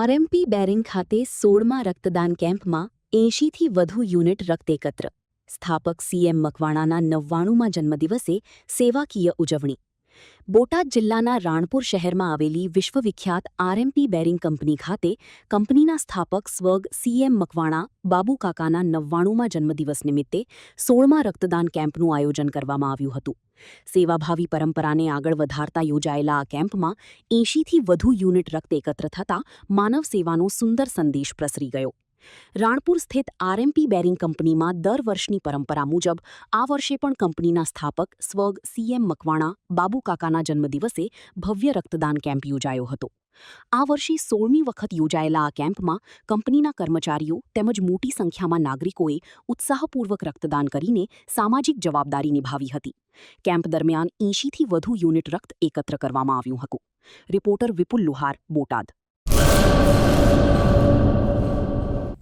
RMP bearing ખાતે 16મા રક્તદાન કેમ્પમાં 80થી વધુ યુનિટ રક્ત એકત્ર. સ્થાપક સીએમ મકવાણાના 99મા જન્મદિવસે સેવાકીય ઉજવણી. બોટાદ જિલ્લાના રાણપુર શહેરમાં આવેલી વિશ્વવિખ્યાત આરએમપી બેરિંગ કંપની ખાતે કંપનીના સ્થાપક સ્વર્ગ સીએમ મકવાણા બાબુકાકાના 99મા જન્મદિવસ નિમિત્તે 16મા રક્તદાન કેમ્પનું આયોજન કરવામાં આવ્યું હતું. સેવાભાવી પરંપરાને આગળ વધારતા યોજાયેલા આ કેમ્પમાં 80થી વધુ યુનિટ રક્ત એકત્ર થતાં માનવ સેવાનો સુંદર સંદેશ પ્રસરી ગયો. રાણપુર સ્થિત આરએમપી બેરિંગ કંપનીમાં દર વર્ષની પરંપરા મુજબ આ વર્ષે પણ કંપનીના સ્થાપક સ્વર્ગ સીએમ મકવાણા બાબુકાકાના જન્મદિવસે ભવ્ય રક્તદાન કેમ્પ યોજાયો હતો. આ વર્ષે 16મી વખત યોજાયેલા આ કેમ્પમાં કંપનીના કર્મચારીઓ તેમજ મોટી સંખ્યામાં નાગરિકોએ ઉત્સાહપૂર્વક રક્તદાન કરીને સામાજિક જવાબદારી નિભાવી હતી. કેમ્પ દરમિયાન 80થી વધુ યુનિટ રક્ત એકત્ર કરવામાં આવ્યું હતું. રિપોર્ટર વિપુલ લુહાર, બોટાદ.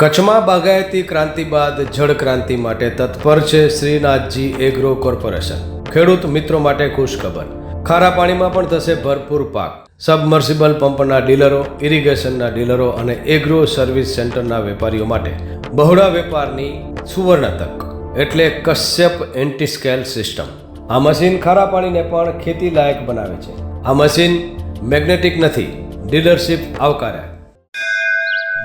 કચ્છમાં બાગાયતી ક્રાંતિ બાદ જળ ક્રાંતિ માટે તત્પર છે શ્રીનાથજી એગ્રો કોર્પોરેશન. ખેડૂત મિત્રો માટે ખુશખબર. ખારા પાણીમાં પણ થશે ભરપૂર પાક. સબમર્સિબલ પંપના ડીલરો, ઇરિગેશનના ડીલરો અને એગ્રો સર્વિસ સેન્ટરના વેપારીઓ માટે બહોળા વેપારની સુવર્ણ તક એટલે કશ્યપ એન્ટીસ્કેલ સિસ્ટમ. આ મશીન ખારા પાણીને પણ ખેતી લાયક બનાવે છે. આ મશીન મેગ્નેટિક નથી. ડીલરશીપ આવકાર્યા.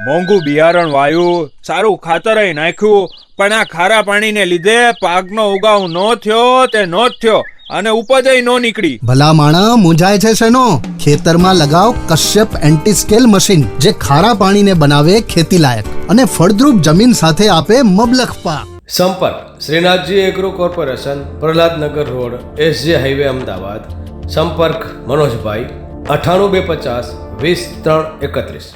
મોંઘું બિયારણ વાયું, સારું ખાતરય નાખ્યું, પણ આ ખારા પાણીને લીધે પાકનો ઉગાવ નો થયો તે નો જ થયો અને ઉપજય નો નીકળી. ભલા માણા મૂંઝાય છે શેનો? ખેતરમાં લગાવ કશ્યપ એન્ટીસ્કેલ મશીન, જે ખારા પાણીને બનાવે ખેતી લાયક અને ફળદ્રુપ જમીન સાથે આપે મબલખ પાક. સંપર્ક Shrinathji agro corporation, Prahlad Nagar road, SJ highway, Ahmedabad. સંપર્ક મનોજભાઈ 98 250 20 3 31.